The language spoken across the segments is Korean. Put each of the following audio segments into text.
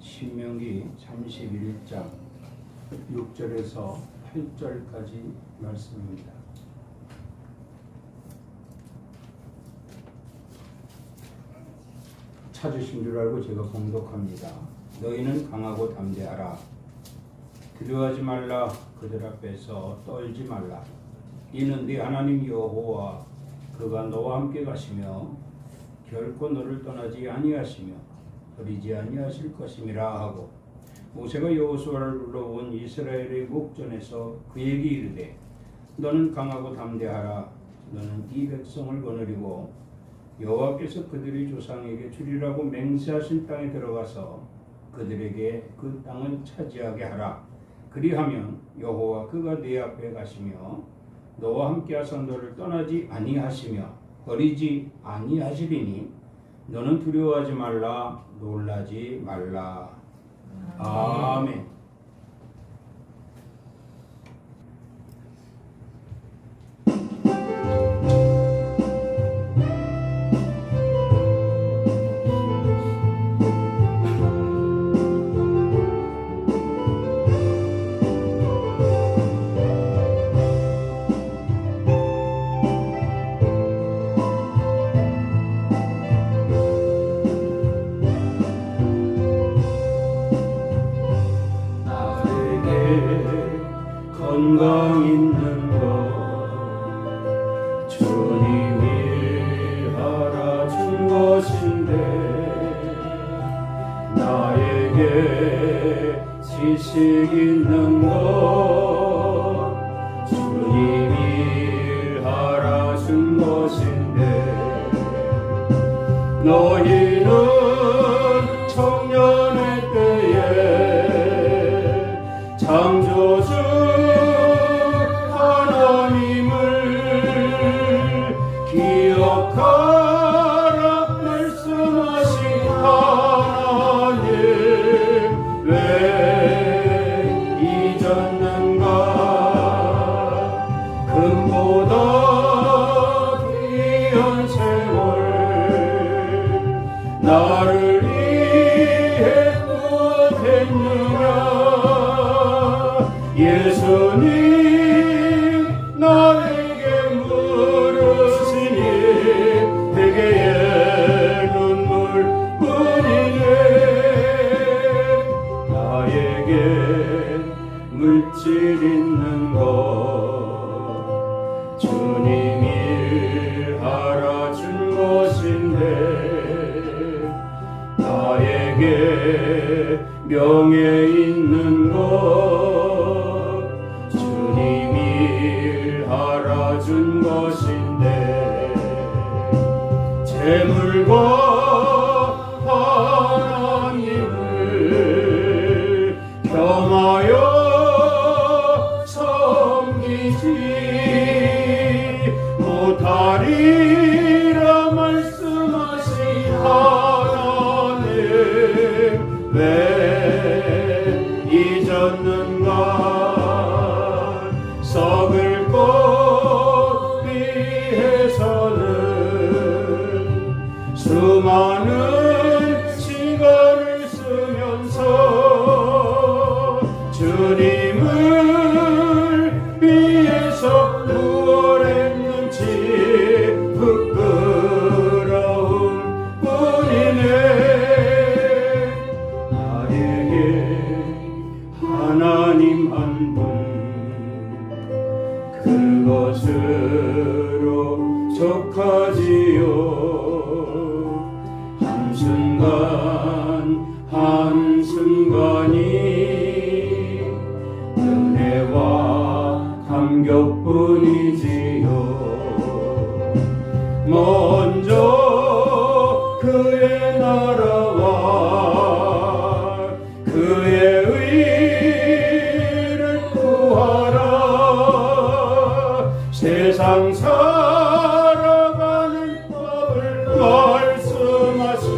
신명기 31장 6절에서 8절까지 말씀입니다. 찾으신 줄 알고 제가 봉독합니다. 너희는 강하고 담대하라. 두려워하지 말라. 그들 앞에서 떨지 말라. 이는 네 하나님 여호와 그가 너와 함께 가시며 결코 너를 떠나지 아니하시며 버리지 아니하실 것임이라 하고, 모세가 여호수아를 불러온 이스라엘의 목전에서 그에게 이르되 너는 강하고 담대하라. 너는 이 백성을 거느리고 여호와께서 그들의 조상에게 주리라고 맹세하신 땅에 들어가서 그들에게 그 땅을 차지하게 하라. 그리하면 여호와 그가 네 앞에 가시며 너와 함께하사 너를 떠나지 아니하시며 버리지 아니하시리니 너는 두려워하지 말라. 놀라지 말라. 아멘. 건강 있는 것 주님이 알아준 것인데, 나에게 지식 있는 것 주님이 알아준 것인데, 너희는 청년의 때에 창조주 기억하라. 말씀하신 하나님 왜 잊었는가. 금보다 귀한 세월 나를 위해 무엇했느냐. 예수님 나에게 물으시니 베개에 눈물뿐이네. 나에게 물질 있는 것 주님이 알아준 것인데, 나에게 명예 있는 것 주님이 알아준 것인데, 재물과 하나님을 겸하여 섬기지 못하리라. 말씀하신 하나님 왜 잊었는가. 썩을 것 위해서는 수많은 시간을 쓰면서 주님을 위해서 무엇 했는지 부끄러움 뿐이네. 나에게 하나님 한 분 그것으로 족하지요. 한순간이 은혜와 감격뿐이지요. 먼저 그의 나라와 그의 의를 구하라. 세상 살아가는 법을 말씀하신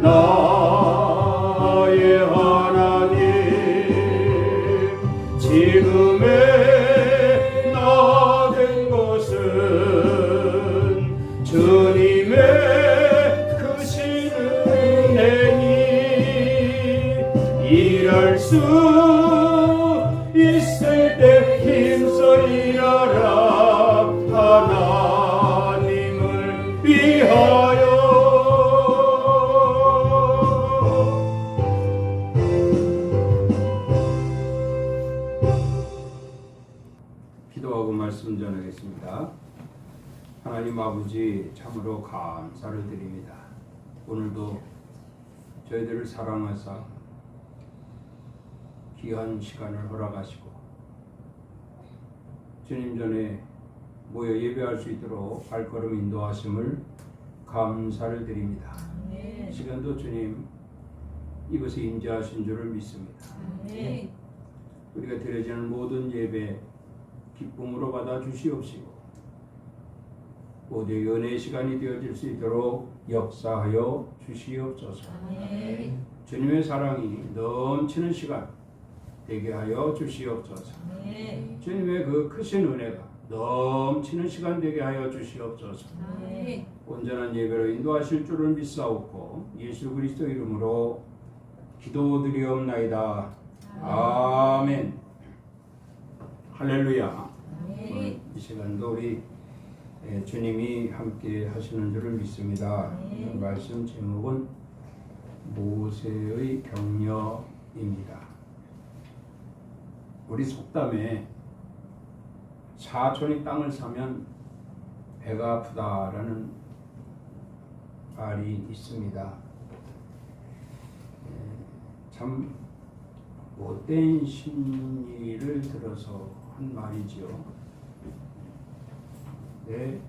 나의 하나님, 지금의 나 된 것은 주님의 크신 은혜니 수 있을 때 힘써 일하라. 하나님을 위하여. 기도하고 말씀 전하겠습니다. 하나님 아버지, 참으로 감사를 드립니다. 오늘도 저희들을 사랑하사 귀한 시간을 허락하시고 주님 전에 모여 예배할 수 있도록 발걸음 인도하심을 감사를 드립니다. 아멘. 시간도 주님 이곳에 임재하신 줄을 믿습니다. 아멘. 우리가 드려지는 모든 예배 기쁨으로 받아 주시옵시고 모두 연회의 시간이 되어질 수 있도록 역사하여 주시옵소서. 아멘. 주님의 사랑이 넘치는 시간 되게 하여 주시옵소서. 아멘. 주님의 그 크신 은혜가 넘치는 시간 되게 하여 주시옵소서. 아멘. 온전한 예배로 인도하실 줄을 믿사옵고 예수 그리스도 이름으로 기도드리옵나이다. 아멘. 할렐루야. 아멘. 이 시간도 우리 주님이 함께 하시는 줄을 믿습니다. 아멘. 말씀 제목은 모세의 격려입니다. 우리 속담에 사촌이 땅을 사면 배가 아프다라는 말이 있습니다. 참 못된 심리를 들어서 한 말이지요. 내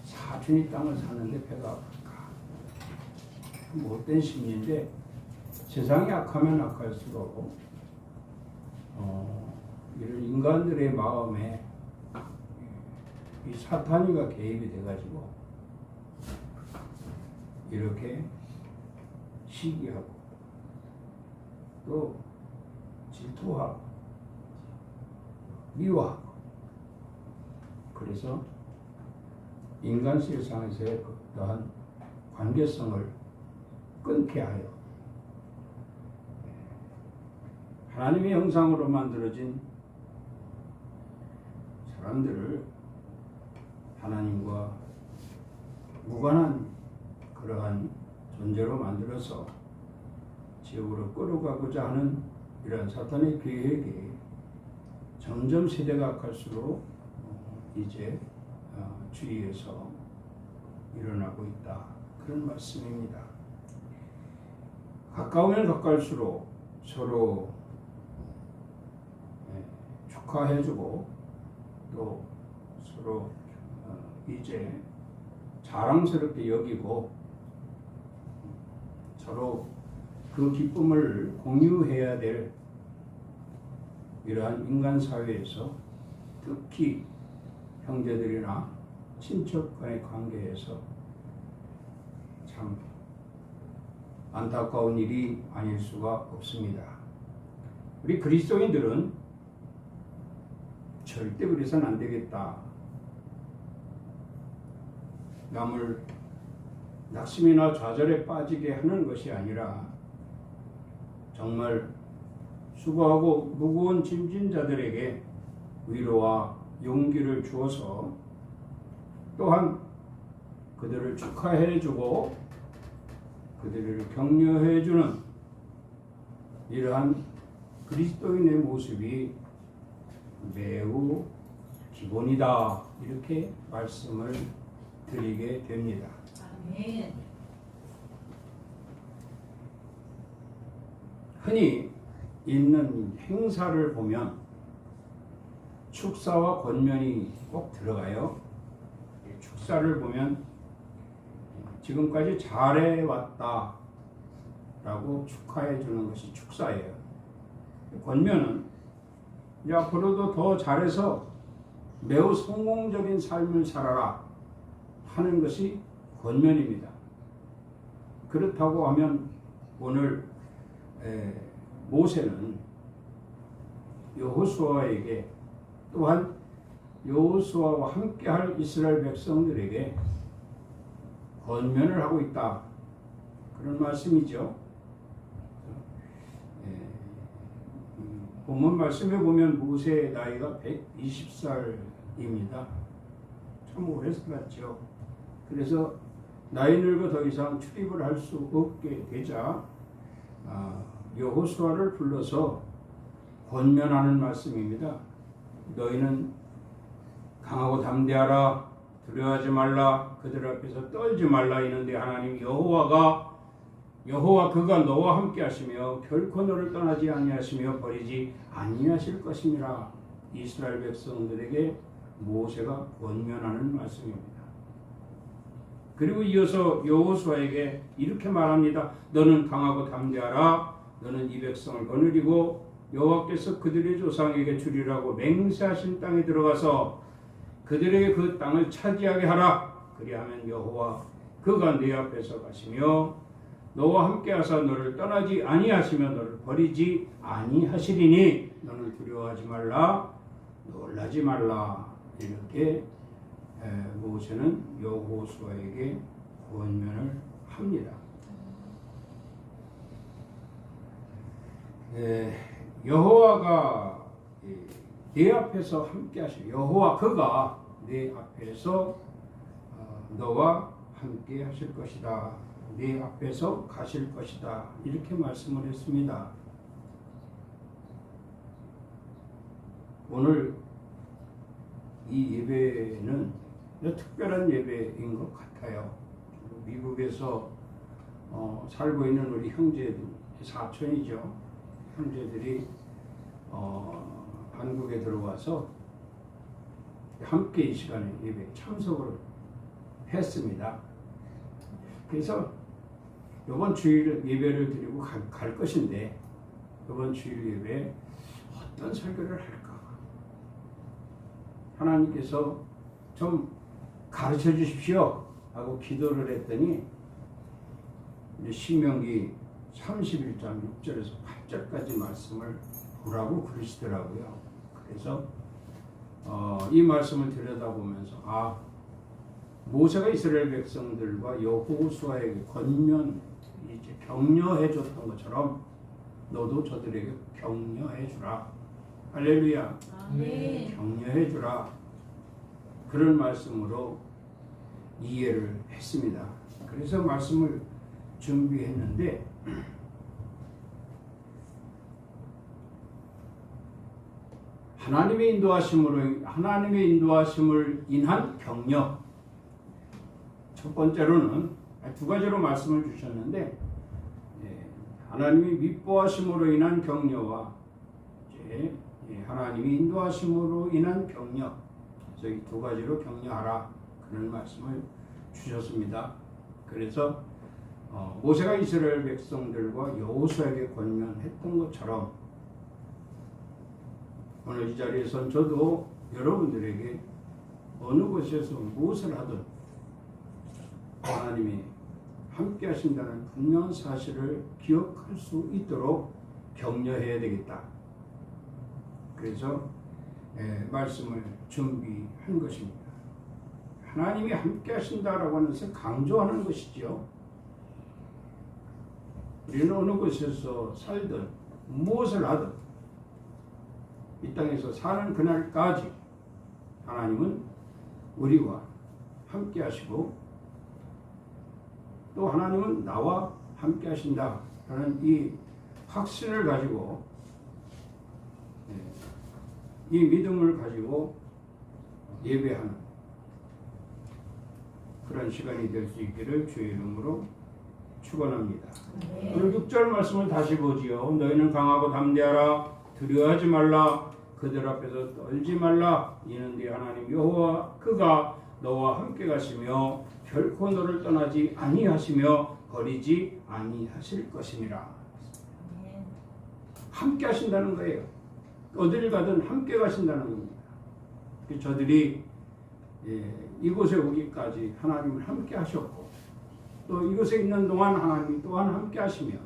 사촌이 땅을 사는데 배가 아플까? 못된 심리인데 세상이 악하면 악할수록 이런 인간들의 마음에 이 사탄이가 개입이 돼가지고 이렇게 시기하고 또 질투하고 미워하고 그래서 인간 세상에서의 어떠한 관계성을 끊게 하여 하나님의 형상으로 만들어진 사람들을 하나님과 무관한 그러한 존재로 만들어서 지옥으로 끌어가고자 하는 이런 사탄의 계획이 점점 세대가 갈수록 이제 주위에서 일어나고 있다. 그런 말씀입니다. 가까우면 가까울수록 서로 축하해주고 또 서로 이제 자랑스럽게 여기고 서로 그 기쁨을 공유해야 될 이러한 인간 사회에서 특히 형제들이나 친척 간의 관계에서 참 안타까운 일이 아닐 수가 없습니다. 우리 그리스도인들은 절대 그래서는 안 되겠다. 남을 낙심이나 좌절에 빠지게 하는 것이 아니라 정말 수고하고 무거운 짐진 자들에게 위로와 용기를 주어서 또한 그들을 축하해주고 그들을 격려해주는 이러한 그리스도인의 모습이 매우 기본이다. 이렇게 말씀을 드리게 됩니다. 아멘. 흔히 있는 행사를 보면 축사와 권면이 꼭 들어가요. 축사를 보면 지금까지 잘해왔다 라고 축하해 주는 것이 축사예요. 권면은 이제 앞으로도 더 잘해서 매우 성공적인 삶을 살아라 하는 것이 권면입니다. 그렇다고 하면 오늘 모세는 여호수아에게 또한 여호수아와 함께할 이스라엘 백성들에게 권면을 하고 있다. 그런 말씀이죠. 본문 말씀에 보면 모세의 나이가 120살입니다. 참 오래 살았죠. 그래서 나이 늙어 더 이상 출입을 할 수 없게 되자 여호수아를 불러서 권면하는 말씀입니다. 너희는 강하고 담대하라. 두려워하지 말라. 그들 앞에서 떨지 말라. 이는데 하나님 여호와 그가 너와 함께 하시며 결코 너를 떠나지 아니하시며 버리지 아니하실 것임이라. 이스라엘 백성들에게 모세가 권면하는 말씀입니다. 그리고 이어서 여호수아에게 이렇게 말합니다. 너는 강하고 담대하라. 너는 이 백성을 거느리고 여호와께서 그들의 조상에게 주리라고 맹세하신 땅에 들어가서 그들에게 그 땅을 차지하게 하라. 그리하면 여호와 그가 네 앞에서 가시며 너와 함께 하사 너를 떠나지 아니하시며 너를 버리지 아니하시리니 너는 두려워하지 말라. 놀라지 말라. 이렇게 모세는 여호수아에게 권면을 합니다. 여호와가 네 앞에서 함께 하시고 여호와 그가 네 앞에서 너와 함께 하실 것이다. 네 앞에서 가실 것이다. 이렇게 말씀을 했습니다. 오늘 이 예배는 특별한 예배인 것 같아요. 미국에서 살고 있는 우리 형제들, 사촌이죠. 형제들이 한국에 들어와서 함께 이 시간에 예배에 참석을 했습니다. 그래서 이번 주일 예배를 드리고 갈 것인데 이번 주일 예배에 어떤 설교를 할까? 하나님께서 좀 가르쳐 주십시오 하고 기도를 했더니 신명기 31장 6절에서 8절까지 말씀을 보라고 그러시더라고요. 그래서 이 말씀을 들여다보면서 모세가 이스라엘 백성들과 여호수아에게 격려해 줬던 것처럼 너도 저들에게 격려해 주라. 할렐루야. 아멘. 격려해 주라. 그런 말씀으로 이해를 했습니다. 그래서 말씀을 준비했는데 하나님의 인도하심을 인한 격려. 첫 번째로는 두 가지로 말씀을 주셨는데 하나님이 미뻐하심으로 인한 격려와 하나님이 인도하심으로 인한 격려. 그래서 이 두 가지로 격려하라. 그런 말씀을 주셨습니다. 그래서 모세가 이스라엘 백성들과 여호수아에게 권면했던 것처럼 오늘 이 자리에선 저도 여러분들에게 어느 곳에서 무엇을 하든 하나님이 함께 하신다는 분명한 사실을 기억할 수 있도록 격려해야 되겠다. 그래서 말씀을 준비한 것입니다. 하나님이 함께 하신다라고 하는 것을 강조하는 것이죠. 우리는 어느 곳에서 살든 무엇을 하든 이 땅에서 사는 그날까지 하나님은 우리와 함께 하시고 또 하나님은 나와 함께 하신다 라는 이 확신을 가지고 이 믿음을 가지고 예배하는 그런 시간이 될 수 있기를 주의 이름으로 축원합니다. 오늘 6절 말씀을 다시 보지요. 너희는 강하고 담대하라. 두려워하지 말라. 그들 앞에서 떨지 말라. 이는 네 하나님 여호와 그가 너와 함께 가시며 결코 너를 떠나지 아니하시며 버리지 아니하실 것이니라. 함께 하신다는 거예요. 어딜 가든 함께 가신다는 겁니다. 저들이 이곳에 오기까지 하나님을 함께 하셨고 또 이곳에 있는 동안 하나님이 또한 함께 하시며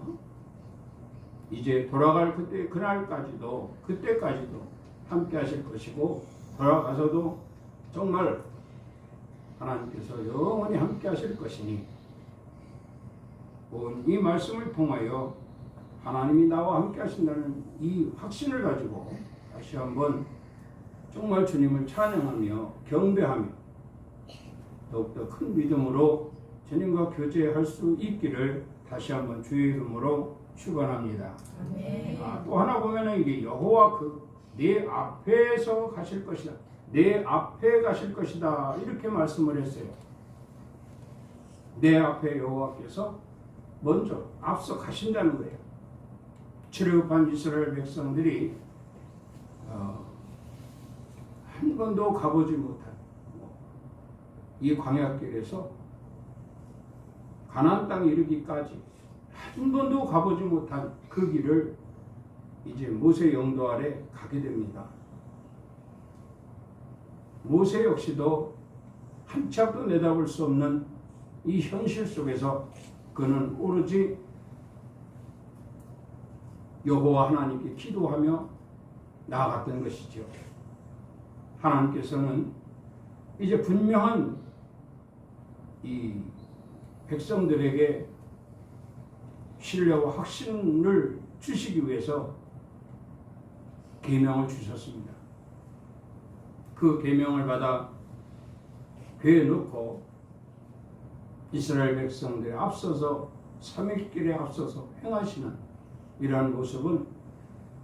이제 돌아갈 그때까지도 함께 하실 것이고 돌아가서도 정말 하나님께서 영원히 함께 하실 것이니 이 말씀을 통하여 하나님이 나와 함께 하신다는 이 확신을 가지고 다시 한번 정말 주님을 찬양하며 경배하며 더욱더 큰 믿음으로 주님과 교제할 수 있기를 다시 한번 주의 이름으로 축원합니다. 아멘. 또 하나 보면은 이게 여호와 내 앞에서 가실 것이다. 내 앞에 가실 것이다. 이렇게 말씀을 했어요. 내 앞에 여호와께서 먼저 앞서 가신다는 거예요. 출애굽한 이스라엘 백성들이 한 번도 가보지 못한 이 광야길에서 가나안 땅에 이르기까지 한 번도 가보지 못한 그 길을 이제 모세 영도 아래 가게 됩니다. 모세 역시도 한 치 앞도 내다볼 수 없는 이 현실 속에서 그는 오로지 여호와 하나님께 기도하며 나아갔던 것이죠. 하나님께서는 이제 분명한 이 백성들에게 신뢰와 확신을 주시기 위해서 계명을 주셨습니다. 그 계명을 받아 배에 넣고 이스라엘 백성들에 앞서서 3일길에 앞서서 행하시는 이러한 모습은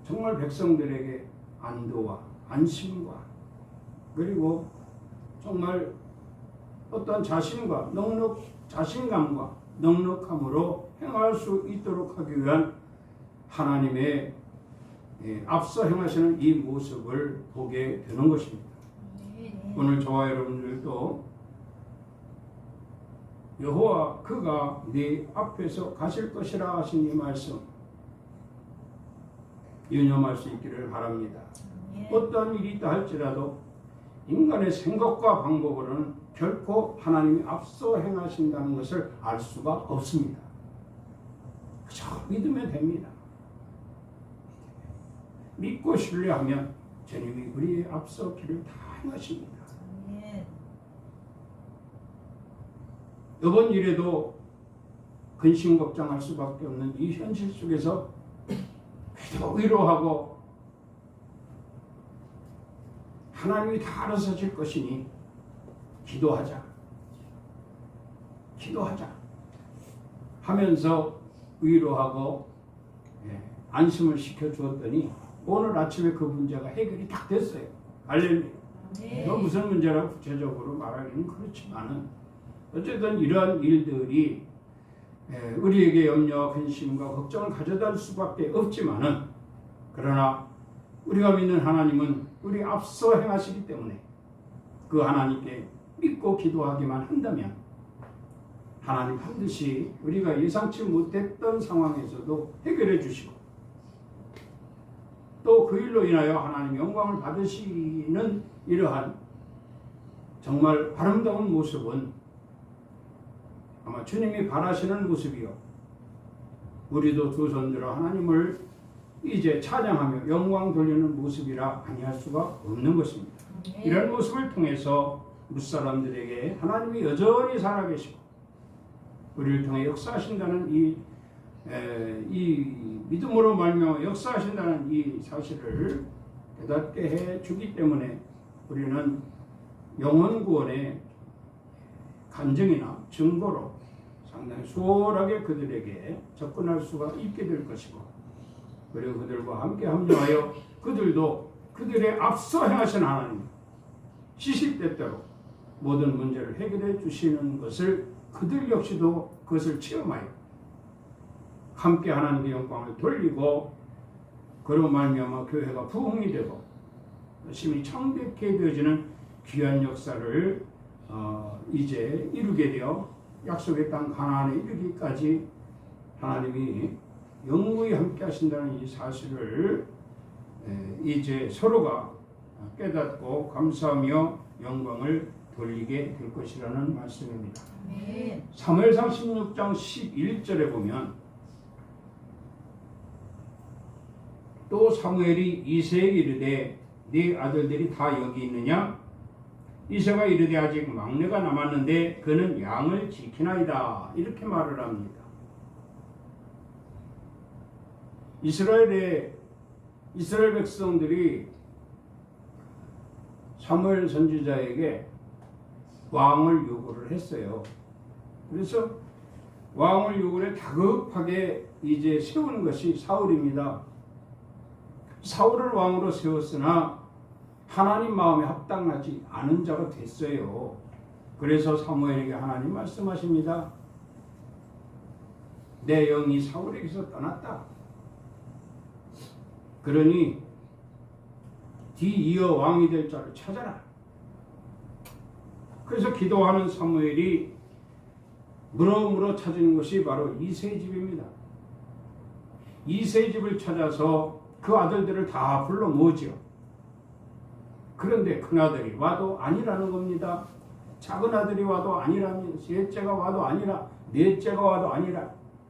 정말 백성들에게 안도와 안심과 그리고 정말 어떤 자신감과 넉넉함으로 행할 수 있도록 하기 위한 하나님의 앞서 행하시는 이 모습을 보게 되는 것입니다. 오늘 저와 여러분들도 여호와 그가 네 앞에서 가실 것이라 하신 이 말씀 유념할 수 있기를 바랍니다. 어떤 일이 있다 할지라도 인간의 생각과 방법으로는 결코 하나님이 앞서 행하신다는 것을 알 수가 없습니다. 그저 믿으면 됩니다. 믿고 신뢰하면 주님이 우리의 앞서 길을 다 행하십니다. 이번 일에도 근심걱정할 수밖에 없는 이 현실 속에서 위로하고 하나님이 다 알아서 하실 것이니 기도하자 하면서 위로하고 안심을 시켜주었더니 오늘 아침에 그 문제가 해결이 딱 됐어요. 할렐루야. 무슨 문제라고 구체적으로 말하기는 그렇지만은 어쨌든 이러한 일들이 우리에게 염려와 근심과 걱정을 가져다 줄 수밖에 없지만은 그러나 우리가 믿는 하나님은 우리 앞서 행하시기 때문에 그 하나님께 믿고 기도하기만 한다면 하나님 반드시 우리가 예상치 못했던 상황에서도 해결해 주시고 또 그 일로 인하여 하나님 영광을 받으시는 이러한 정말 아름다운 모습은 아마 주님이 바라시는 모습이요. 우리도 두 손 들어 하나님을 이제 찬양하며 영광 돌리는 모습이라 아니할 수가 없는 것입니다. 이런 모습을 통해서 무사람들에게 하나님이 여전히 살아계시고 우리를 통해 역사하신다는 이 믿음으로 말미암아 역사하신다는 이 사실을 깨닫게 해 주기 때문에 우리는 영혼 구원의 간증이나 증거로 상당히 수월하게 그들에게 접근할 수가 있게 될 것이고 그리고 그들과 함께 합류하여 그들도 그들의 앞서 행하신 하나님 시시때때로 모든 문제를 해결해 주시는 것을 그들 역시도 그것을 체험하여 함께 하나님의 영광을 돌리고 그로 말미암아 교회가 부흥이 되고 열심히 창백해 되어지는 귀한 역사를 이제 이루게 되어 약속의 땅 가나안에 이르기까지 하나님이 영원히 함께 하신다는 이 사실을 이제 서로가 깨닫고 감사하며 영광을 돌리게 될 것이라는 말씀입니다. 사무엘상 16장 11절에 보면 또 사무엘이 이새에게 이르되 네 아들들이 다 여기 있느냐? 이새가 이르되 아직 막내가 남았는데 그는 양을 지키나이다. 이렇게 말을 합니다. 이스라엘 백성들이 사무엘 선지자에게 왕을 요구를 했어요. 그래서 왕을 요구를 다급하게 이제 세우는 것이 사울입니다. 사울을 왕으로 세웠으나 하나님 마음에 합당하지 않은 자가 됐어요. 그래서 사무엘에게 하나님 말씀하십니다. 내 영이 사울에게서 떠났다. 그러니 뒤이어 왕이 될 자를 찾아라. 그래서 기도하는 사무엘이 물어 찾은 것이 바로 이새의 집입니다. 이새의 집을 찾아서 그 아들들을 다 불러 모으죠. 그런데 큰아들이 와도 아니라는 겁니다. 작은 아들이 와도 아니라면, 셋째가 와도 아니라, 넷째가 와도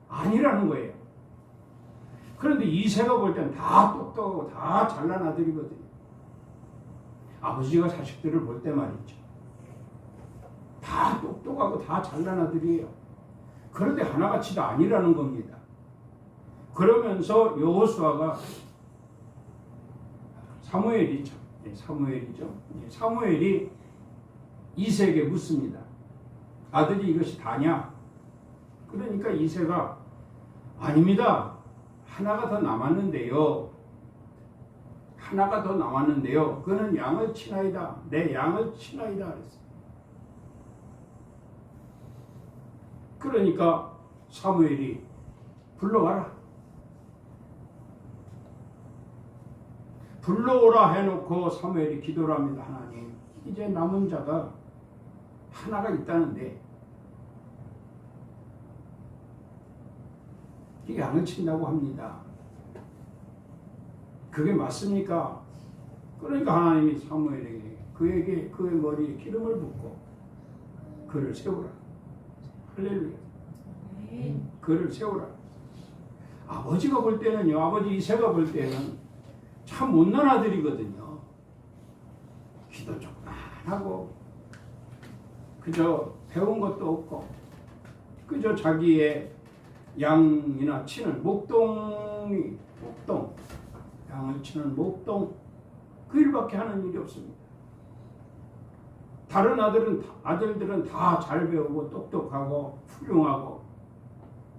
아니라는 거예요. 그런데 이새가 볼 때는 다 똑똑하고 다 잘난 아들이거든요. 아버지가 자식들을 볼 때 말이죠. 다 똑똑하고 다 잘난 아들이에요. 그런데 하나같이 다 아니라는 겁니다. 그러면서 여호수아가 사무엘이죠. 사무엘이 이새에게 묻습니다. 아들이 이것이 다냐? 그러니까 이새가 아닙니다. 하나가 더 남았는데요. 그는 양을 치나이다. 내 양을 치나이다. 그랬어요. 그러니까 사무엘이 불러와라. 불러오라 해놓고 사무엘이 기도를 합니다. 하나님, 이제 남은 자가 하나가 있다는데 양을 친다고 합니다. 그게 맞습니까? 그러니까 하나님이 사무엘에게 그의 머리에 기름을 붓고 그를 세우라. 할렐루야. 그를 세우라. 아버지가 볼 때는요, 아버지 이새가 볼 때는 참 못난 아들이거든요. 기도 조금 안 하고 그저 배운 것도 없고 그저 자기의 양이나 치는 목동 양을 치는 목동 그 일밖에 하는 일이 없습니다. 다른 아들들은 다 잘 배우고 똑똑하고 훌륭하고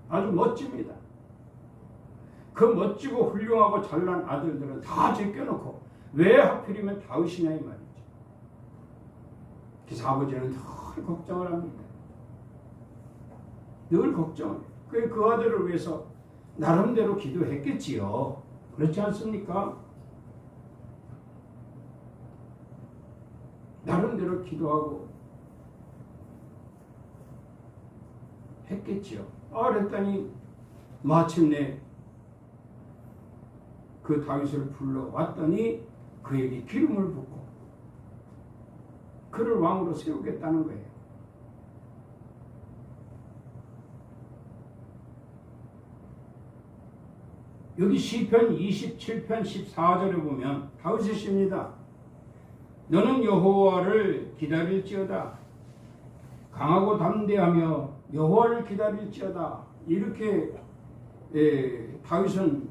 아주 멋집니다. 그 멋지고 훌륭하고 잘난 아들들은 다 제껴놓고 왜 하필이면 다윗이냐 이 말이죠. 그래서 아버지는 늘 걱정을 합니다. 늘 걱정을 해요. 그 아들을 위해서 나름대로 기도했겠지요. 그렇지 않습니까? 나름대로 기도하고 했겠지요. 그랬더니 마침내 그 다윗을 불러왔더니 그에게 기름을 붓고 그를 왕으로 세우겠다는 거예요. 여기 시편 27편 14절에 보면 다윗의 시입니다. 너는 여호와를 기다릴지어다. 강하고 담대하며 여호와를 기다릴지어다. 이렇게 다윗은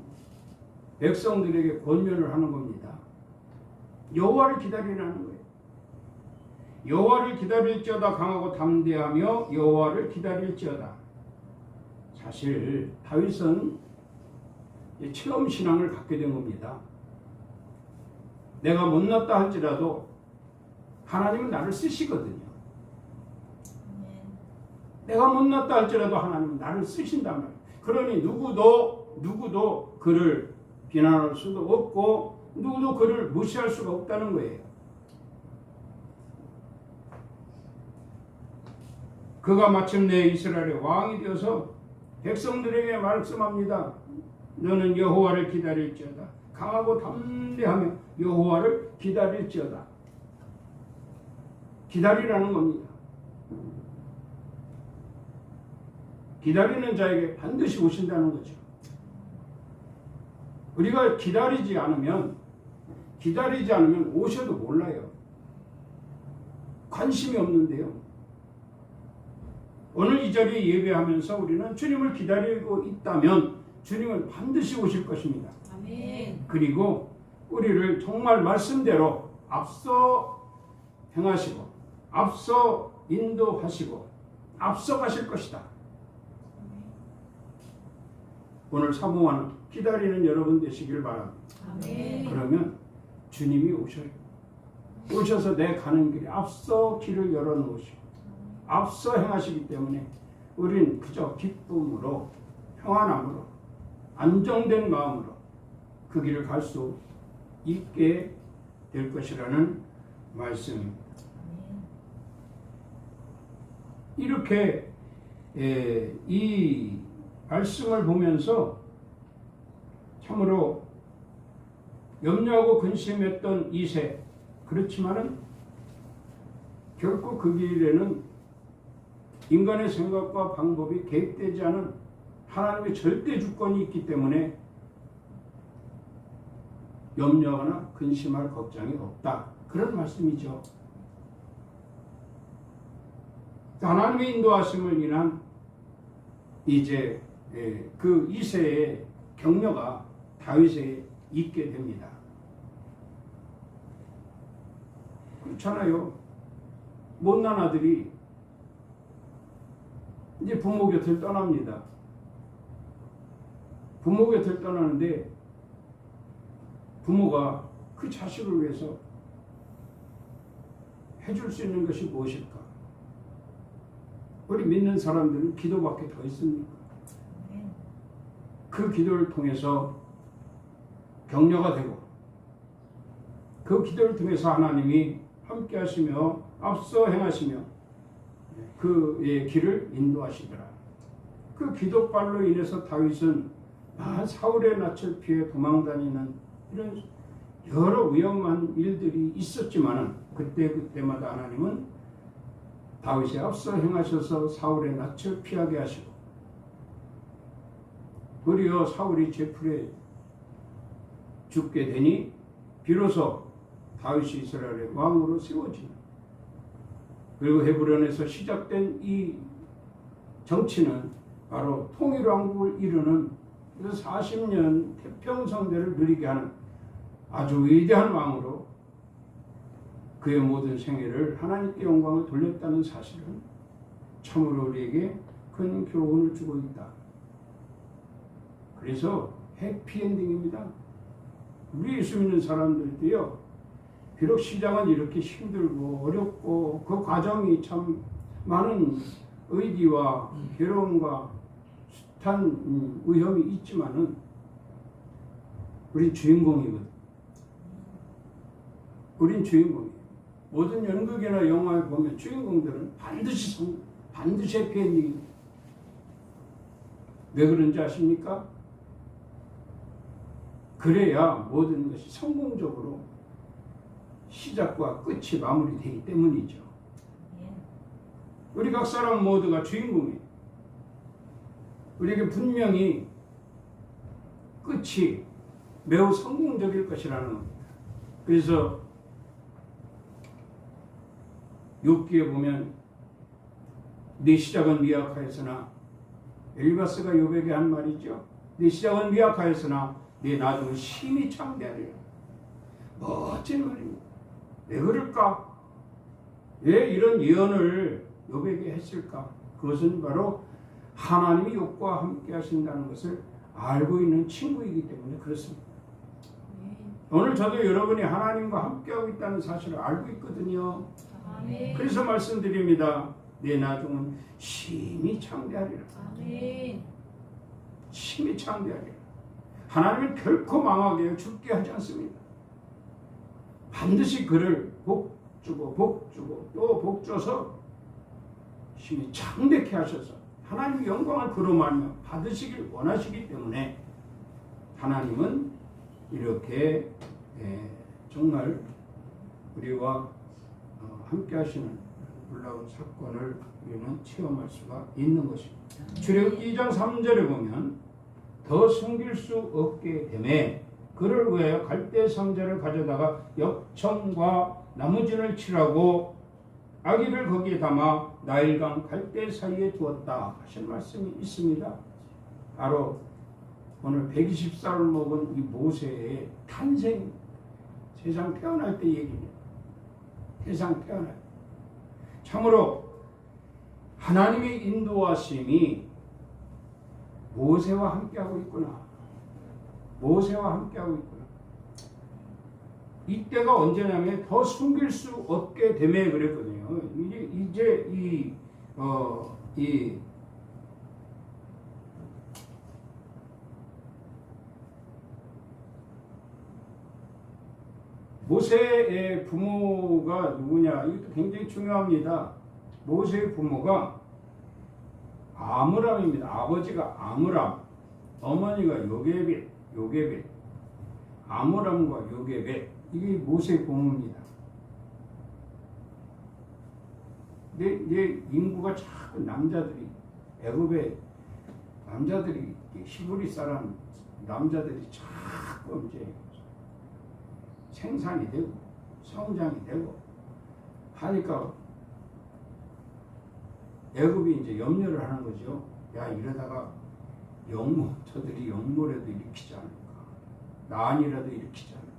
백성들에게 권면을 하는 겁니다. 여호와를 기다리라는 거예요. 여호와를 기다릴지어다. 강하고 담대하며 여호와를 기다릴지어다. 사실 다윗은 체험 신앙을 갖게 된 겁니다. 내가 못났다 할지라도 하나님은 나를 쓰시거든요. 내가 못났다 할지라도 하나님은 나를 쓰신단 말이에요. 그러니 누구도 그를 비난할 수도 없고 누구도 그를 무시할 수가 없다는 거예요. 그가 마침내 이스라엘의 왕이 되어서 백성들에게 말씀합니다. 너는 여호와를 기다릴지어다. 강하고 담대하며 여호와를 기다릴지어다. 기다리라는 겁니다. 기다리는 자에게 반드시 오신다는 거죠. 우리가 기다리지 않으면 오셔도 몰라요. 관심이 없는데요. 오늘 이 자리에 예배하면서 우리는 주님을 기다리고 있다면 주님은 반드시 오실 것입니다. 아멘. 그리고 우리를 정말 말씀대로 앞서 행하시고 앞서 인도하시고 앞서 가실 것이다. 오늘 사모하는 기다리는 여러분 되시길 바랍니다. 아멘. 그러면 주님이 오셔서 내 가는 길에 앞서 길을 열어놓으시고 앞서 행하시기 때문에 우린 그저 기쁨으로 평안함으로 안정된 마음으로 그 길을 갈 수 있게 될 것이라는 말씀입니다. 이렇게 이 말씀을 보면서 참으로 염려하고 근심했던 이세, 그렇지만은 결코 그 길에는 인간의 생각과 방법이 개입되지 않은 하나님의 절대 주권이 있기 때문에 염려하거나 근심할 걱정이 없다. 그런 말씀이죠. 하나님의 인도하심을 인한 이제 그 이세의 격려가 다윗에 있게 됩니다. 그렇잖아요. 못난 아들이 이제 부모 곁을 떠납니다. 부모 곁을 떠나는데 부모가 그 자식을 위해서 해줄 수 있는 것이 무엇일까? 우리 믿는 사람들은 기도밖에 더 있습니까? 그 기도를 통해서 격려가 되고 그 기도를 통해서 하나님이 함께 하시며 앞서 행하시며 그 길을 인도하시더라. 그 기도발로 인해서 다윗은 사울의 낯을 피해 도망다니는 이런 여러 위험한 일들이 있었지만은 그때마다 하나님은 다윗이 앞서 행하셔서 사울의 낯을 피하게 하시고 도리어 사울이 제풀에 죽게 되니 비로소 다윗이 이스라엘의 왕으로 세워지는, 그리고 헤브론에서 시작된 이 정치는 바로 통일왕국을 이루는 40년 태평성대를 누리게 하는 아주 위대한 왕으로 그의 모든 생애를 하나님께 영광을 돌렸다는 사실은 참으로 우리에게 큰 교훈을 주고 있다. 그래서 해피엔딩입니다. 우리 예수 믿는 사람들도요, 비록 시작은 이렇게 힘들고 어렵고 그 과정이 참 많은 의기와 괴로움과 숱한 위험이 있지만은 우린 주인공이거든. 우린 주인공이에요. 모든 연극이나 영화에 보면 주인공들은 반드시 해피엔딩입니다. 왜 그런지 아십니까? 그래야 모든 것이 성공적으로 시작과 끝이 마무리되기 때문이죠. 우리 각 사람 모두가 주인공이에요. 우리에게 분명히 끝이 매우 성공적일 것이라는 겁니다. 그래서 욥기에 보면 네 시작은 미약하였으나, 엘리바스가 욥에게 한 말이죠. 네 시작은 미약하였으나 네 나중은 심히 창대하리라. 멋진 말입니다. 왜 그럴까? 왜 이런 예언을 욥에게 했을까? 그것은 바로 하나님이 욥과 함께 하신다는 것을 알고 있는 친구이기 때문에 그렇습니다. 오늘 저도 여러분이 하나님과 함께하고 있다는 사실을 알고 있거든요. 아멘. 그래서 말씀드립니다. 내 나중은 심히 창대하리라. 아멘. 심히 창대하리라. 하나님은 결코 망하게 죽게 하지 않습니다. 반드시 그를 복주고 또 복줘서 심히 창대케 하셔서 하나님의 영광을 그로 말미암아 받으시길 원하시기 때문에 하나님은 이렇게 정말 우리와 함께 하시는 놀라운 사건을 우리는 체험할 수가 있는 것입니다. 출애굽기 2장 3절에 보면 더 숨길 수 없게 되매 그를 위하여 갈대 상자를 가져다가 역청과 나무진을 칠하고 아기를 거기에 담아 나일강 갈대 사이에 두었다 하신 말씀이 있습니다. 바로 오늘 120살을 먹은 이 모세의 탄생, 세상 태어날 때 얘기입니다. 세상 태어날 때. 참으로 하나님의 인도하심이 모세와 함께하고 있구나. 모세와 함께하고 있구나. 이때가 언제냐면 더 숨길 수 없게 되매 그랬거든요. 이제 이 모세의 부모가 누구냐? 이것도 굉장히 중요합니다. 모세의 부모가 아므람입니다. 아버지가 아므람, 어머니가 요게벳, 아므람과 요게벳. 이게 모세의 부모입니다. 근데 이제 인구가 자꾸 남자들이, 애굽의 남자들이, 히브리 사람 남자들이 자꾸 이제 생산이 되고 성장이 되고 하니까 애굽이 이제 염려를 하는 거죠. 야, 이러다가 저들이 역모라도 일으키지 않을까, 난이라도 일으키지 않을까.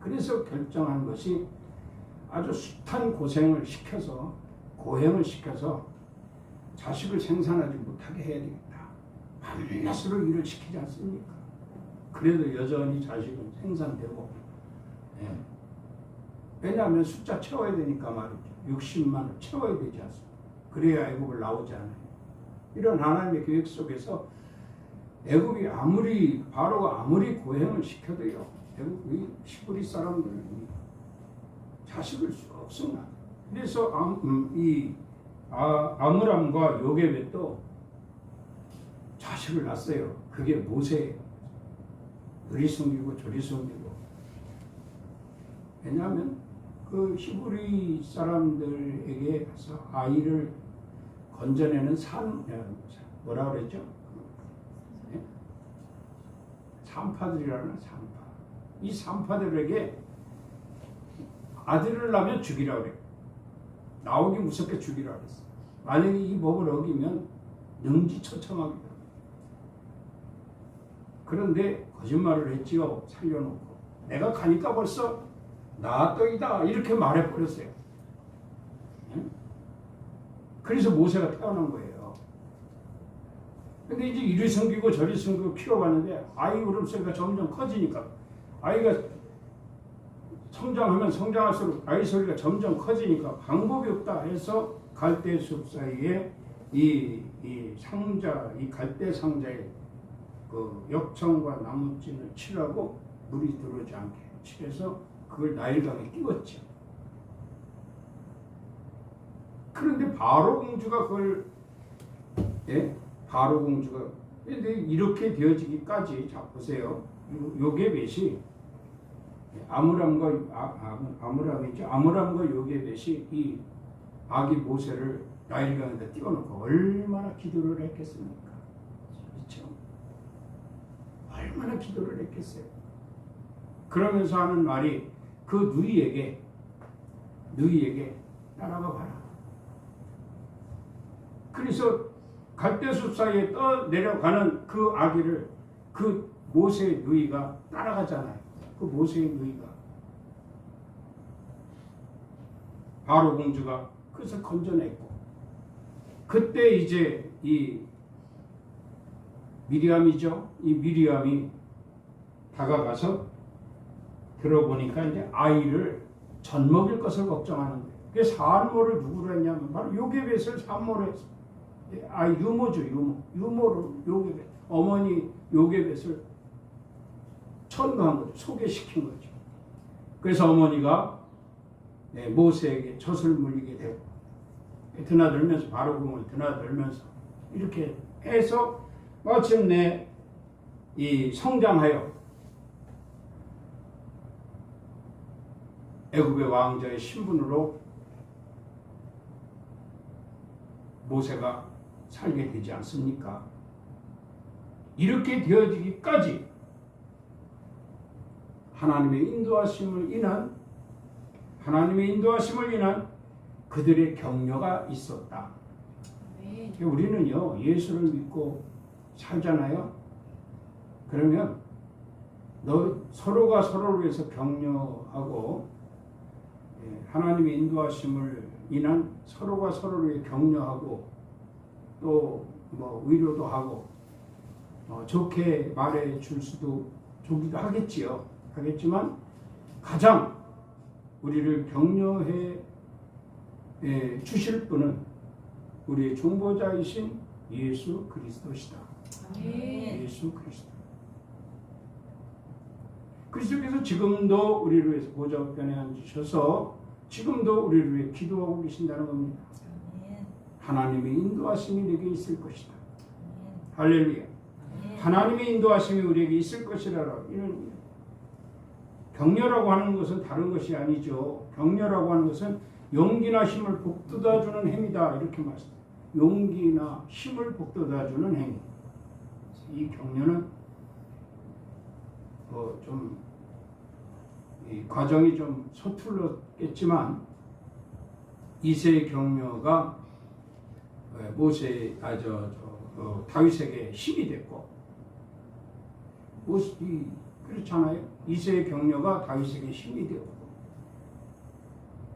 그래서 결정한 것이 아주 숱한 고생을 시켜서, 고행을 시켜서 자식을 생산하지 못하게 해야 되겠다. 밤낮으로 일을 시키지 않습니까? 그래도 여전히 자식은 생산되고, 예. 왜냐하면 숫자 채워야 되니까 말이죠. 60만을 채워야 되지 않습니까? 그래야 애굽을 나오지 않아요. 이런 하나님의 계획 속에서 애굽이 바로가 아무리 고행을 시켜도요, 애굽이 히브리 사람들은 자식을 수 없습니다. 그래서 아므람과 요게벳도 자식을 낳았어요. 그게 모세예요. 이리 숨기고 저리 숨기고. 왜냐하면 그 히브리 사람들에게 가서 아이를 건져내는 뭐라 그랬죠? 산파들이라는 산파. 이 산파들에게 아들을 낳으면 죽이라 그래요. 나오기 무섭게 죽이라 그랬어요. 만약에 이 법을 어기면 능지처참하게. 그런데 거짓말을 했지요. 살려놓고. 내가 가니까 벌써 나아떠이다 이렇게 말해버렸어요. 그래서 모세가 태어난 거예요. 근데 이제 이리 숨기고 저리 숨기고 키워가는데 아이 울음소리가 점점 커지니까, 아이가 성장하면 성장할수록 아이 소리가 점점 커지니까 방법이 없다 해서 갈대 숲 사이에 이 갈대 상자에 그 역청과 나무진을 칠하고 물이 들어오지 않게 칠해서 그걸 나일강에 띄웠죠. 그런데 바로 공주가 그걸, 바로 공주가, 근데 이렇게 되어지기까지, 자 보세요. 요게벳이 아므람과 요게벳이 이 아기 모세를 나일강에다 띄워놓고 얼마나 기도를 했겠습니까? 그렇죠? 얼마나 기도를 했겠어요. 그러면서 하는 말이 그 누이에게 따라가 봐라. 그래서 갈대숲 사이에 떠내려가는 그 아기를 그 모세의 누이가 따라가잖아요. 그 모세의 누이가, 바로 공주가 그래서 건져냈고, 그때 이제 이 미리암이죠. 이 미리암이 다가가서 들어보니까 이제 아이를 젖먹일 것을 걱정하는 거예요. 그래서 산모를 누구로 했냐면 바로 요게벳을 산모로 했어요. 유모죠, 유모로 요게벳, 어머니 요게벳을 천거한 거죠. 소개시킨 거죠. 그래서 어머니가 모세에게 젖을 물리게 되고, 드나들면서, 바로 공을 드나들면서 이렇게 해서 마침내 이 성장하여 애굽의 왕자의 신분으로 모세가 살게 되지 않습니까? 이렇게 되어지기까지 하나님의 인도하심을 인한 그들의 격려가 있었다. 우리는요, 예수를 믿고 살잖아요. 그러면 너 서로가 서로를 위해서 격려하고 하나님의 인도하심을 인한 서로가 서로를 위해 격려하고 또 뭐 위로도 하고 좋게 말해 줄 수도 주기도 하겠지요. 하겠지만 가장 우리를 격려해 주실 분은 우리의 중보자이신 예수 그리스도시다. 아멘. 예수 그리스도. 그리스도께서 지금도 우리를 위해서 보좌우편에 앉으셔서 지금도 우리를 위해 기도하고 계신다는 겁니다. 하나님의 인도하심이 내게 있을 것이다. 할렐루야. 하나님의 인도하심이 우리에게 있을 것이라라. 이는 격려라고 하는 것은 다른 것이 아니죠. 격려라고 하는 것은 용기나 힘을 북돋아주는 행위다. 이렇게 말씀합니다. 용기나 힘을 북돋아주는 행위. 이 격려는 좀 이 과정이 좀 서툴렀겠지만 이세의 격려가 다윗에게 힘이 됐고 그렇잖아요. 이세의 격려가 다윗에게 힘이 되었고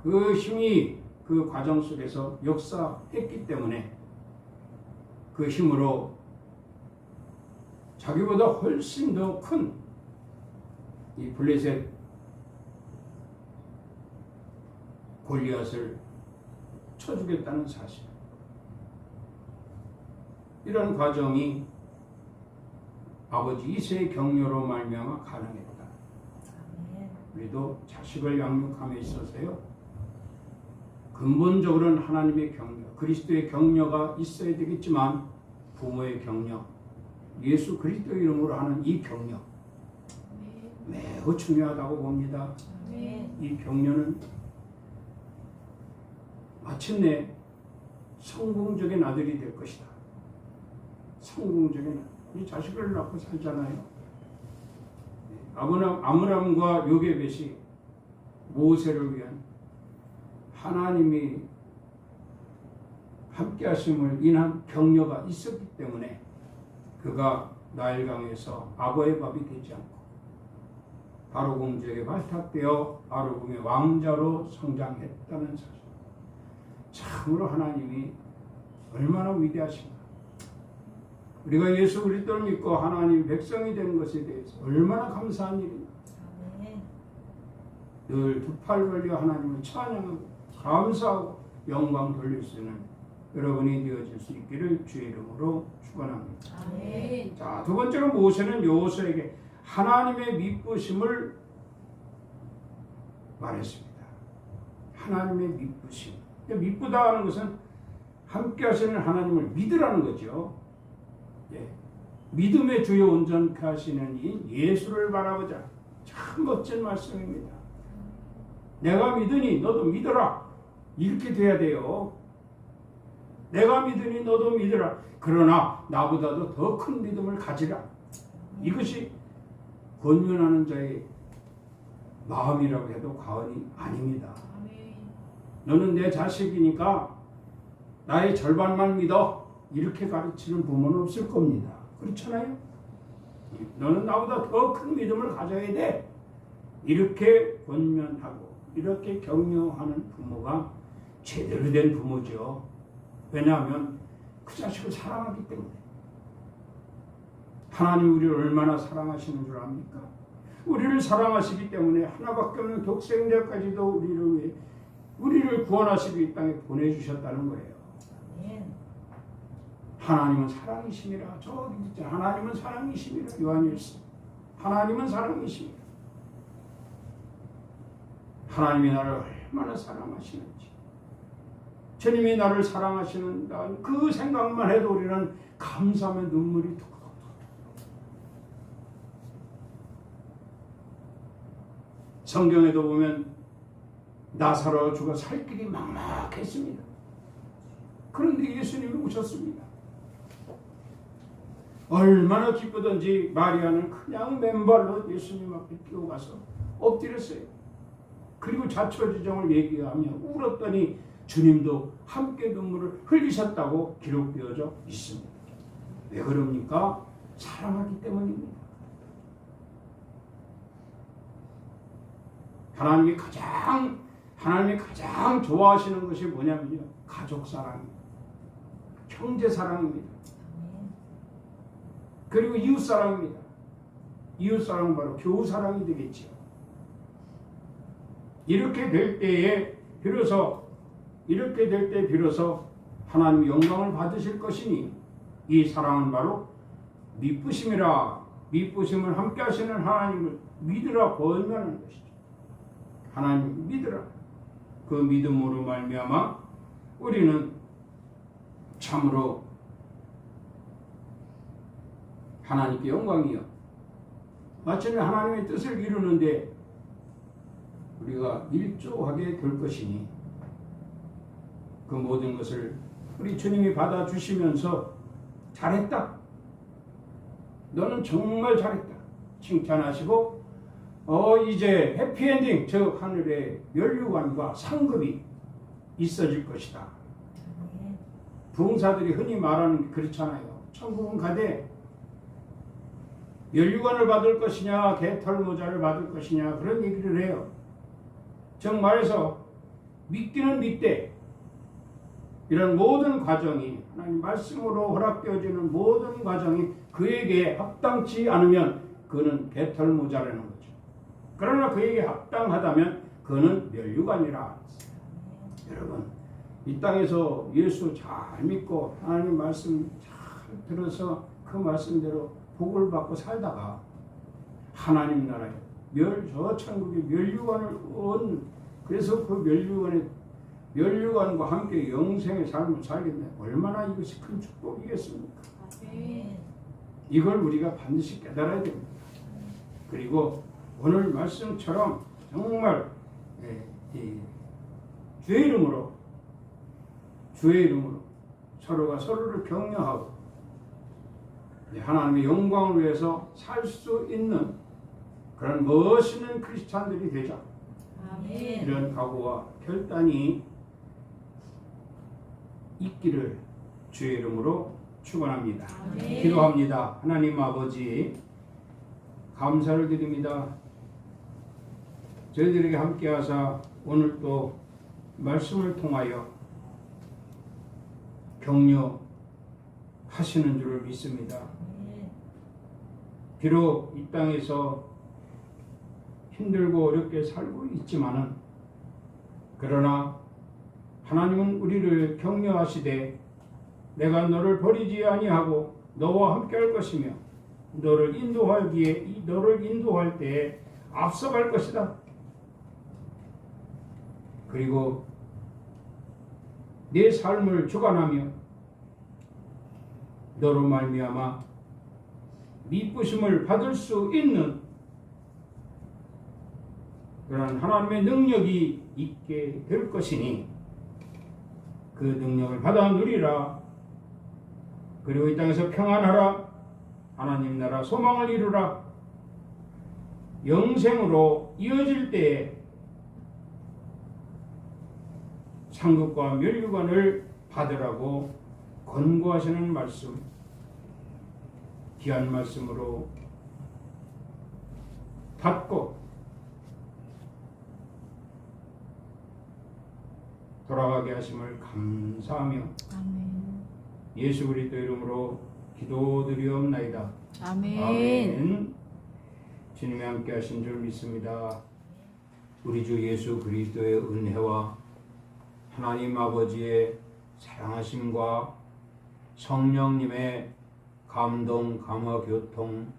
그 힘이 그 과정 속에서 역사했기 때문에 그 힘으로 자기보다 훨씬 더 큰 이 블레셋 골리앗을 쳐주겠다는 사실. 이런 과정이 아버지 이세의 격려로 말미암아 가능했다. 우리도 자식을 양육함에 있어서요. 근본적으로는 하나님의 격려, 그리스도의 격려가 있어야 되겠지만 부모의 격려, 예수 그리스도의 이름으로 하는 이 격려 매우 중요하다고 봅니다. 이 격려는 마침내 성공적인 아들이 될 것이다. 성공적인 우리 자식을 낳고 살잖아요. 아므람과 요게벳이 모세를 위한 하나님이 함께하심을 인한 격려가 있었기 때문에 그가 나일강에서 악어의 밥이 되지 않고 바로 공주에게 발탁되어 아르궁의 왕자로 성장했다는 사실. 참으로 하나님이 얼마나 위대하신가. 우리가 예수 그리스도를 믿고 하나님 백성이 된 것에 대해서 얼마나 감사한 일인가. 늘 두 팔 벌려 하나님을 찬양하고 감사하고 영광 돌릴 수 있는 여러분이 되어질 수 있기를 주의 이름으로 축원합니다. 아멘. 자, 두 번째로 모세는 여호수아에게 하나님의 미쁘심을 말했습니다. 하나님의 미쁘심. 미쁘다 하는 것은 함께 하시는 하나님을 믿으라는 거죠. 예. 믿음의 주요 온전케 하시는 이 예수를 바라보자. 참 멋진 말씀입니다. 내가 믿으니 너도 믿어라. 이렇게 돼야 돼요. 내가 믿으니 너도 믿으라. 그러나 나보다도 더 큰 믿음을 가지라. 이것이 권면하는 자의 마음이라고 해도 과언이 아닙니다. 너는 내 자식이니까 나의 절반만 믿어. 이렇게 가르치는 부모는 없을 겁니다. 그렇잖아요? 너는 나보다 더 큰 믿음을 가져야 돼. 이렇게 권면하고 이렇게 격려하는 부모가 제대로 된 부모죠. 왜냐하면 그 자식을 사랑하기 때문에. 하나님 우리를 얼마나 사랑하시는 줄 압니까? 우리를 사랑하시기 때문에 하나밖에 없는 독생자까지도 우리를 위해 우리를 구원하시고 이 땅에 보내주셨다는 거예요. 하나님은 사랑이심이라. 저기 진짜 하나님은 사랑이심이라. 요한일서. 하나님은 사랑이심이라. 하나님이 나를 얼마나 사랑하시는지, 주님이 나를 사랑하시는 그 생각만 해도 우리는 감사하며 눈물이 툭툭툭. 성경에도 보면 나사로가 죽어 살 길이 막막했습니다. 그런데 예수님이 오셨습니다. 얼마나 기쁘던지 마리아는 그냥 맨발로 예수님 앞에 뛰어가서 엎드렸어요. 그리고 자초지종을 얘기하며 울었더니 주님도 함께 눈물을 흘리셨다고 기록되어져 있습니다. 왜 그럽니까? 사랑하기 때문입니다. 하나님이 가장 좋아하시는 것이 뭐냐면요, 가족 사랑입니다. 형제 사랑입니다. 그리고 이웃 사랑입니다. 이웃 사랑은 바로 교우 사랑이 되겠지요. 이렇게 될 때에 비로소 하나님의 영광을 받으실 것이니, 이 사랑은 바로 미쁘심이라. 미쁘심을 함께 하시는 하나님을 믿으라 권면하는 것이죠. 하나님 믿으라. 그 믿음으로 말미암아 우리는 참으로 하나님께 영광이요, 마침내 하나님의 뜻을 이루는데 우리가 일조하게 될 것이니, 그 모든 것을 우리 주님이 받아주시면서 잘했다, 너는 정말 잘했다 칭찬하시고, 이제 해피엔딩, 저 하늘의 면류관과 상급이 있어질 것이다. 부흥사들이 흔히 말하는 게 그렇잖아요. 천국은 가되 면류관을 받을 것이냐 개털모자를 받을 것이냐, 그런 얘기를 해요. 정 말해서 믿기는 믿되 이런 모든 과정이, 하나님 말씀으로 허락되어지는 모든 과정이 그에게 합당치 않으면 그는 개털모자라는 거죠. 그러나 그에게 합당하다면 그는 면류관이라. 여러분, 이 땅에서 예수 잘 믿고 하나님 말씀 잘 들어서 그 말씀대로 복을 받고 살다가 하나님 나라에 저 천국의 면류관을 얻는, 그래서 그 면류관과 함께 영생의 삶을 살겠네. 얼마나 이것이 큰 축복이겠습니까? 이걸 우리가 반드시 깨달아야 됩니다. 그리고 오늘 말씀처럼 정말 주의 이름으로 서로가 서로를 격려하고 하나님의 영광을 위해서 살 수 있는 그런 멋있는 크리스찬들이 되자. 아멘. 이런 각오와 결단이 있기를 주의 이름으로 축원합니다. 아멘. 기도합니다. 하나님 아버지, 감사를 드립니다. 저희들에게 함께하사 오늘 또 말씀을 통하여 격려하시는 줄을 믿습니다. 비록 이 땅에서 힘들고 어렵게 살고 있지만은, 그러나 하나님은 우리를 격려하시되 내가 너를 버리지 아니하고 너와 함께할 것이며 너를 인도할 때에 앞서갈 것이다. 그리고 내 삶을 주관하며 너로 말미암아 미쁘심을 받을 수 있는 그런 하나님의 능력이 있게 될 것이니 그 능력을 받아 누리라. 그리고 이 땅에서 평안하라. 하나님 나라 소망을 이루라. 영생으로 이어질 때에 상급과 면류관을 받으라고 권고하시는 말씀, 귀한 말씀으로 받고 돌아가게 하심을 감사하며 아멘. 예수 그리스도 이름으로 기도드리옵나이다. 아멘. 아멘. 주님이 함께 하신 줄 믿습니다. 우리 주 예수 그리스도의 은혜와 하나님 아버지의 사랑하심과 성령님의 감동, 감화, 교통,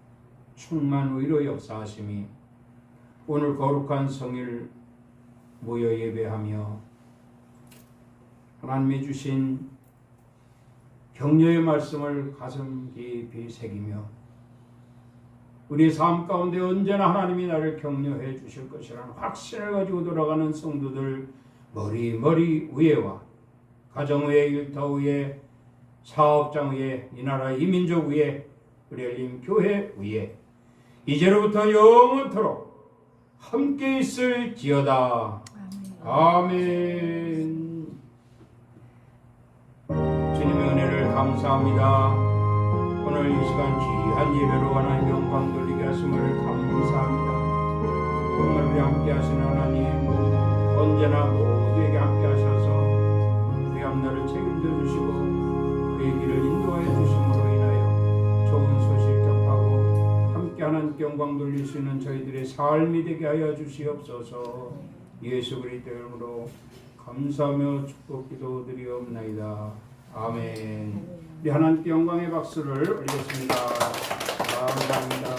충만, 위로 역사하심이 오늘 거룩한 성일 모여 예배하며 하나님이 주신 격려의 말씀을 가슴 깊이 새기며 우리의 삶 가운데 언제나 하나님이 나를 격려해 주실 것이라는 확신을 가지고 돌아가는 성도들 머리 위에와 가정 위에, 일터 위에, 사업장 위에, 이 나라 이민족 위에, 우리 열린 교회 위에 이제로부터 영원토록 함께 있을지어다. 아멘. 주님의 은혜를 감사합니다. 오늘 이 시간 귀한 예배로 하나님 영광 돌리게 하심을 감사합니다. 오늘 함께 하신 하나님, 언제나 모두에게 함께 하셔서 우리 앞날을 책임져 주시고 그의 길을 인도하여 주심으로 인하여 좋은 소식 접하고 함께하는 영광 돌릴 수 있는 저희들의 삶이 되게 하여 주시옵소서. 예수 그리스도 이름으로 감사하며 축복 기도드리옵나이다. 아멘. 우리 하나님께 영광의 박수를 올리겠습니다. 감사합니다.